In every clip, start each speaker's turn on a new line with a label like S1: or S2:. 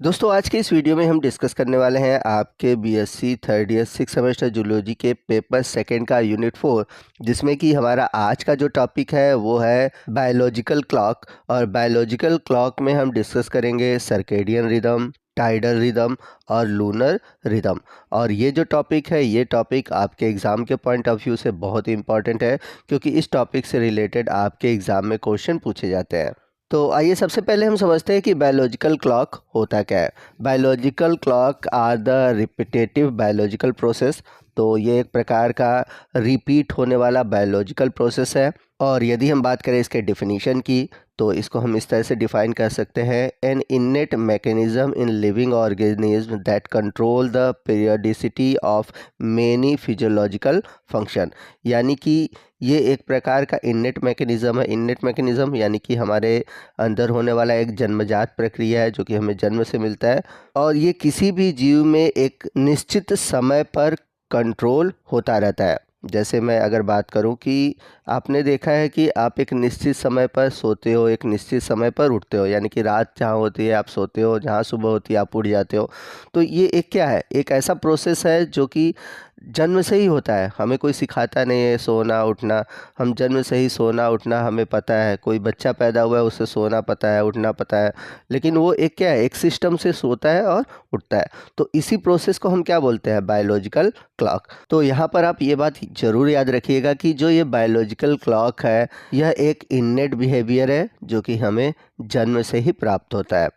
S1: दोस्तों आज के इस वीडियो में हम डिस्कस करने वाले हैं आपके BSc third year 6 semester zoology के पेपर सेकंड का यूनिट 4, जिसमें कि हमारा आज का जो टॉपिक है वो है बायोलॉजिकल क्लॉक। और बायोलॉजिकल क्लॉक में हम डिस्कस करेंगे सर्केडियन रिदम, टाइडल रिदम और लूनर रिदम। और ये जो टॉपिक है ये टॉपिक आपके एग्ज़ाम के पॉइंट ऑफ व्यू से बहुत ही इंपॉर्टेंट है, क्योंकि इस टॉपिक से रिलेटेड आपके एग्ज़ाम में क्वेश्चन पूछे जाते हैं। तो आइए सबसे पहले हम समझते हैं कि बायोलॉजिकल क्लॉक होता क्या है। Biological clock are the repetitive biological process. तो ये एक प्रकार का रिपीट होने वाला बायोलॉजिकल प्रोसेस है। और यदि हम बात करें इसके डिफिनीशन की, तो इसको हम इस तरह से डिफाइन कर सकते हैं: N इनेट mechanism in living organism that control the periodicity of many physiological function. यानी कि ये एक प्रकार का इनेट मैकेनिज्म है। इनेट मैकेनिज्म यानी कि हमारे अंदर होने वाला एक जन्मजात प्रक्रिया है जो कि हमें जन्म से मिलता है, और ये किसी भी जीव में एक निश्चित समय पर कंट्रोल होता रहता है। जैसे मैं अगर बात करूं कि आपने देखा है कि आप एक निश्चित समय पर सोते हो, एक निश्चित समय पर उठते हो, यानी कि रात जहाँ होती है आप सोते हो, जहाँ सुबह होती है आप उठ जाते हो। तो ये एक क्या है, एक ऐसा प्रोसेस है जो कि जन्म से ही होता है। हमें कोई सिखाता नहीं है सोना उठना, हम जन्म से ही सोना उठना हमें पता है। कोई बच्चा पैदा हुआ है उसे सोना पता है, उठना पता है, लेकिन वो एक क्या है, एक सिस्टम से सोता है और उठता है। तो इसी प्रोसेस को हम क्या बोलते हैं, बायोलॉजिकल क्लॉक। तो यहाँ पर आप ये बात ज़रूर याद रखिएगा कि जो ये बायोलॉजिकल क्लॉक है यह एक इनेट बिहेवियर है जो कि हमें जन्म से ही प्राप्त होता है।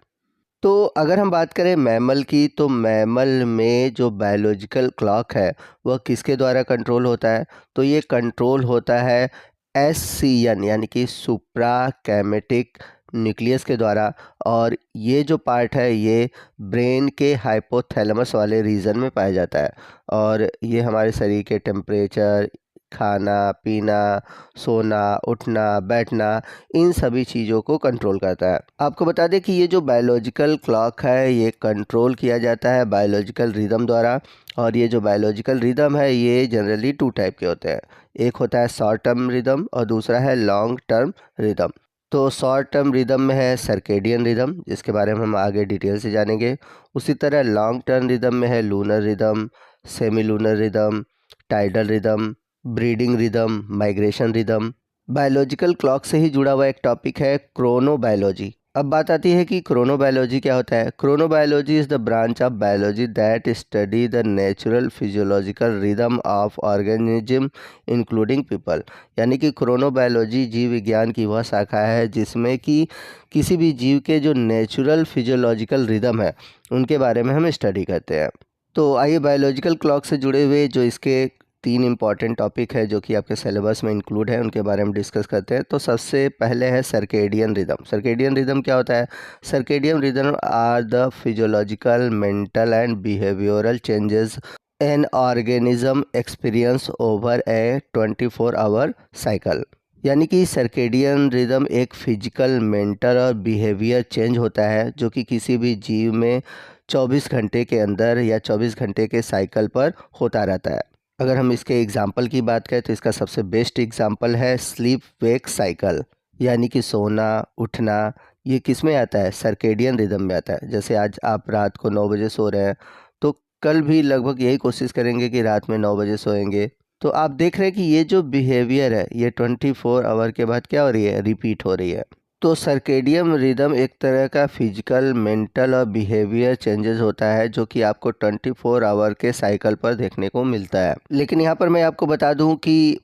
S1: तो अगर हम बात करें मैमल की, तो मैमल में जो बायोलॉजिकल क्लॉक है वह किसके द्वारा कंट्रोल होता है? तो ये कंट्रोल होता है SCN यानी कि सुप्रा कैमेटिक न्यूक्लियस के द्वारा। और ये जो पार्ट है ये ब्रेन के हाइपोथैलेमस वाले रीजन में पाया जाता है। और ये हमारे शरीर के टेम्परेचर, खाना पीना, सोना उठना बैठना, इन सभी चीज़ों को कंट्रोल करता है। आपको बता दें कि ये जो बायोलॉजिकल क्लॉक है ये कंट्रोल किया जाता है बायोलॉजिकल रिदम द्वारा। और ये जो बायोलॉजिकल रिदम है ये जनरली 2 टाइप के होते हैं। एक होता है शॉर्ट टर्म रिदम और दूसरा है लॉन्ग टर्म रिदम। तो शॉर्ट टर्म रिदम में है सर्केडियन रिदम, जिसके बारे में हम आगे डिटेल से जानेंगे। उसी तरह लॉन्ग टर्म रिदम में है lunar rhythm, semi lunar rhythm, tidal rhythm, breeding rhythm, migration rhythm. Biological clock से ही जुड़ा हुआ एक टॉपिक है क्रोनोबायोलॉजी। अब बात आती है कि क्रोनोबायोलॉजी क्या होता है। Chronobiology is the branch of biology that study the natural physiological rhythm of organism including people. यानी कि क्रोनोबायोलॉजी जीव विज्ञान की वह शाखा है जिसमें कि किसी भी जीव के जो नेचुरल फिजियोलॉजिकल रिदम है उनके बारे में हम स्टडी करते हैं। तो आइए बायोलॉजिकल क्लॉक से जुड़े हुए जो इसके 3 इंपॉर्टेंट टॉपिक है जो कि आपके सिलेबस में इंक्लूड है उनके बारे में डिस्कस करते हैं। तो सबसे पहले है सर्केडियन रिदम। सर्केडियन रिदम क्या होता है? Circadian rhythm are the physiological, mental and behavioural changes an organism experience over a 24 hour cycle. यानी कि सर्केडियन रिदम एक फिजिकल, मेंटल और बिहेवियर चेंज होता है जो कि किसी भी जीव में 24 घंटे के अंदर या 24 घंटे के साइकिल पर होता रहता है। अगर हम इसके एग्जाम्पल की बात करें तो इसका सबसे बेस्ट एग्जाम्पल है स्लीप वेक साइकिल, यानी कि सोना उठना। ये किस में आता है? सर्केडियन रिदम में आता है। जैसे आज आप रात को 9 बजे सो रहे हैं तो कल भी लगभग यही कोशिश करेंगे कि रात में 9 बजे सोएंगे। तो आप देख रहे हैं कि ये जो बिहेवियर है ये 24 आवर के बाद क्या हो रही है, रिपीट हो रही है। तो सर्केडियम रिदम एक तरह का फिजिकल, मेंटल और बिहेवियर चेंजेस होता है जो कि आपको 24 आवर के साइकिल पर देखने को मिलता है। लेकिन यहाँ पर मैं आपको बता दूँ कि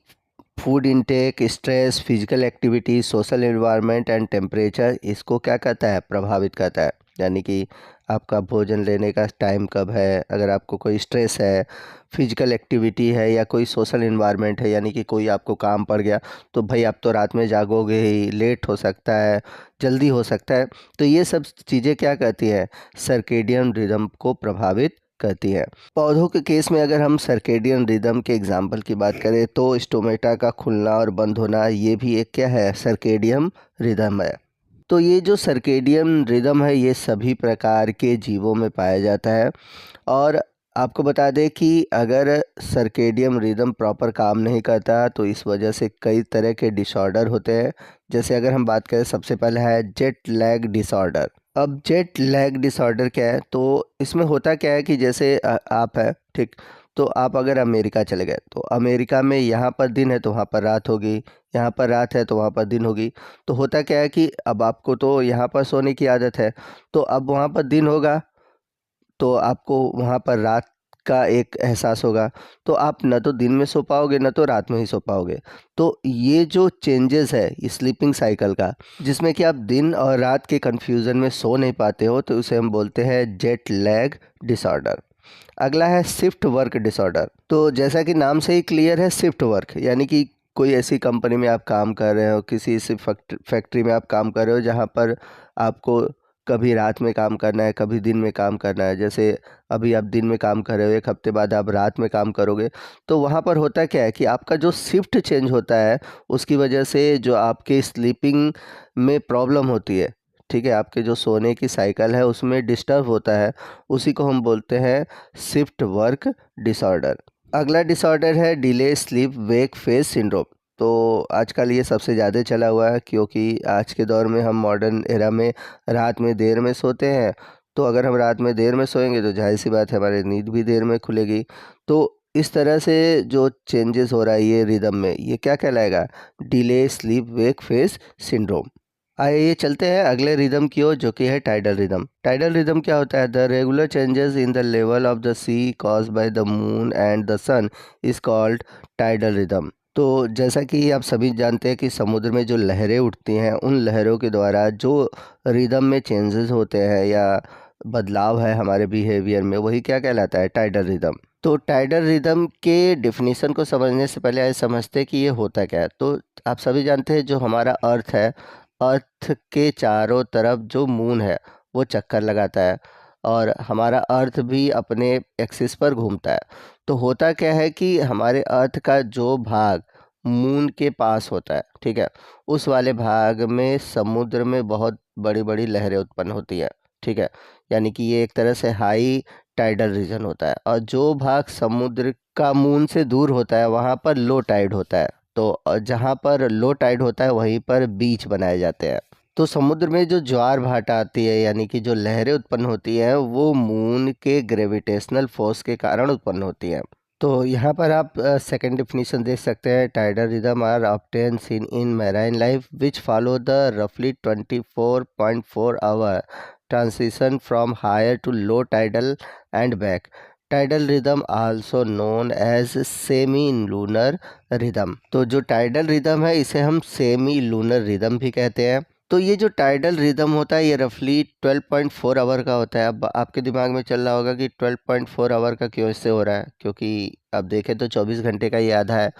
S1: food intake, stress, physical activity, social environment and temperature इसको क्या करता है, प्रभावित करता है। यानी कि आपका भोजन लेने का टाइम कब है, अगर आपको कोई स्ट्रेस है, फिजिकल एक्टिविटी है या कोई सोशल एनवायरनमेंट है, यानी कि कोई आपको काम पड़ गया तो भाई आप तो रात में जागोगे ही, लेट हो सकता है, जल्दी हो सकता है। तो ये सब चीज़ें क्या करती हैं, सर्केडियन रिदम को प्रभावित करती हैं। पौधों के केस में अगर हम सर्केडियन रिदम के एग्जाम्पल की बात करें तो स्टोमेटा का खुलना और बंद होना ये भी एक क्या है, सर्केडियन रिदम है। तो ये जो सर्केडियन रिदम है ये सभी प्रकार के जीवों में पाया जाता है। और आपको बता दें कि अगर सर्केडियन रिदम प्रॉपर काम नहीं करता तो इस वजह से कई तरह के डिसऑर्डर होते हैं। जैसे अगर हम बात करें, सबसे पहले है जेट लैग डिसऑर्डर। अब जेट लैग डिसऑर्डर क्या है? तो इसमें होता क्या है कि जैसे आप है ठीक, तो आप अगर अमेरिका चले गए तो अमेरिका में यहाँ पर दिन है तो वहाँ पर रात होगी, यहाँ पर रात है तो वहाँ पर दिन होगी। तो होता क्या है कि अब आपको तो यहाँ पर सोने की आदत है, तो अब वहाँ पर दिन होगा तो आपको वहाँ पर रात का एक एहसास होगा। तो आप न तो दिन में सो पाओगे न तो रात में ही सो पाओगे। तो ये जो चेंजेस है स्लीपिंग साइकिल का, जिसमें कि आप दिन और रात के कन्फ्यूज़न में सो नहीं पाते हो, तो उसे हम बोलते हैं जेट लैग डिसऑर्डर। अगला है शिफ्ट वर्क डिसऑर्डर। तो जैसा कि नाम से ही क्लियर है, शिफ्ट वर्क यानी कि कोई ऐसी कंपनी में आप काम कर रहे हो, किसी ऐसी फैक्ट्री में आप काम कर रहे हो जहाँ पर आपको कभी रात में काम करना है, कभी दिन में काम करना है। जैसे अभी आप दिन में काम कर रहे हो, एक हफ्ते बाद आप रात में काम करोगे, तो वहाँ पर होता क्या है कि आपका जो शिफ्ट चेंज होता है उसकी वजह से जो आपके स्लीपिंग में प्रॉब्लम होती है, ठीक है, आपके जो सोने की साइकिल है उसमें डिस्टर्ब होता है, उसी को हम बोलते हैं शिफ्ट वर्क डिसऑर्डर। अगला डिसऑर्डर है delay sleep wake phase syndrome. तो आजकल ये सबसे ज़्यादा चला हुआ है, क्योंकि आज के दौर में हम मॉडर्न एरा में रात में देर में सोते हैं। तो अगर हम रात में देर में सोएंगे तो जाहिर सी बात है हमारी नींद भी देर में खुलेगी। तो इस तरह से जो चेंजेस हो रहा है ये रिदम में, ये क्या कहलाएगा? Delay sleep wake phase syndrome. आइए चलते हैं अगले रिदम की ओर, जो कि है टाइडल रिदम। टाइडल रिदम क्या होता है? The regular changes in the level of the sea caused by the moon and the sun is called tidal rhythm. तो जैसा कि आप सभी जानते हैं कि समुद्र में जो लहरें उठती हैं, उन लहरों के द्वारा जो रिदम में चेंजेस होते हैं या बदलाव है हमारे बिहेवियर में, वही क्या कहलाता है? Tidal rhythm. तो टाइडल रिदम के डेफिनेशन को समझने से पहले आइए समझते हैं कि ये होता क्या है। तो आप सभी जानते हैं जो हमारा अर्थ है, अर्थ के चारों तरफ जो मून है वो चक्कर लगाता है, और हमारा अर्थ भी अपने एक्सिस पर घूमता है। तो होता क्या है कि हमारे अर्थ का जो भाग मून के पास होता है, ठीक है, उस वाले भाग में समुद्र में बहुत बड़ी बड़ी लहरें उत्पन्न होती है, ठीक है, यानी कि ये एक तरह से हाई टाइडल रीजन होता है। और जो भाग समुद्र का मून से दूर होता है वहाँ पर लो टाइड होता है। तो जहाँ पर लो टाइड होता है वहीं पर बीच बनाए जाते हैं। तो समुद्र में जो ज्वार भाटा आती है यानी कि जो लहरें उत्पन्न होती हैं, वो मून के ग्रेविटेशनल फोर्स के कारण उत्पन्न होती हैं। तो यहाँ पर आप सेकंड डेफिनेशन देख सकते हैं। Tidal rhythm are obtain seen in marine life which follow the रफली 24.4 hour transition from higher to low tidal and back. Tidal rhythm also known as semi lunar rhythm. तो जो टाइडल रिदम है इसे हम semi lunar rhythm भी कहते हैं। तो ये जो टाइडल रिदम होता है ये रफली 12.4 आवर का होता है। अब आपके दिमाग में चल रहा होगा कि 12.4 आवर का क्यों इससे हो रहा है, क्योंकि अब देखें तो 24 घंटे का ये आधा है।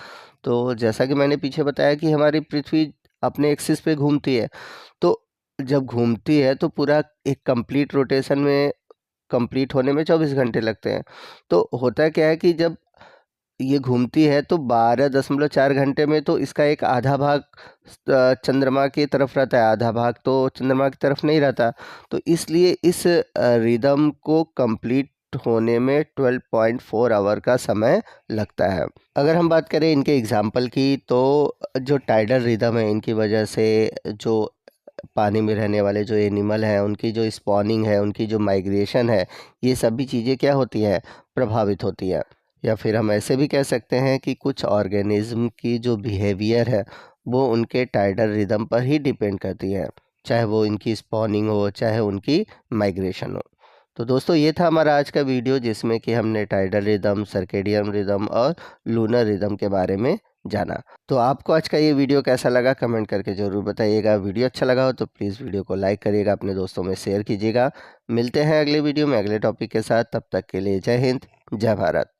S1: तो जैसा कि मैंने पीछे बताया कि हमारी पृथ्वी अपने एक्सिस पे घूमती है, तो जब घूमती है तो पूरा एक कंप्लीट रोटेशन में कंप्लीट होने में 24 घंटे लगते हैं। तो होता क्या है कि जब ये घूमती है तो 12.4 घंटे में तो इसका एक आधा भाग चंद्रमा की तरफ रहता है, आधा भाग तो चंद्रमा की तरफ नहीं रहता। तो इसलिए इस रिदम को कंप्लीट होने में 12.4 आवर का समय लगता है। अगर हम बात करें इनके एग्जाम्पल की, तो जो टाइडल रिदम है इनकी वजह से जो पानी में रहने वाले जो एनिमल हैं उनकी जो स्पॉनिंग है, उनकी जो माइग्रेशन है, ये सभी चीज़ें क्या होती हैं? प्रभावित होती हैं। या फिर हम ऐसे भी कह सकते हैं कि कुछ ऑर्गेनिज्म की जो बिहेवियर है वो उनके टाइडल रिदम पर ही डिपेंड करती है, चाहे वो इनकी स्पॉनिंग हो चाहे उनकी माइग्रेशन हो। तो दोस्तों ये था हमारा आज का वीडियो, जिसमें कि हमने टाइडल रिदम, सर्केडियन रिदम और लूनर रिदम के बारे में जाना। तो आपको आज का ये वीडियो कैसा लगा कमेंट करके ज़रूर बताइएगा। वीडियो अच्छा लगा हो तो प्लीज़ वीडियो को लाइक करिएगा, अपने दोस्तों में शेयर कीजिएगा। मिलते हैं अगले वीडियो में अगले टॉपिक के साथ, तब तक के लिए जय हिंद, जय भारत।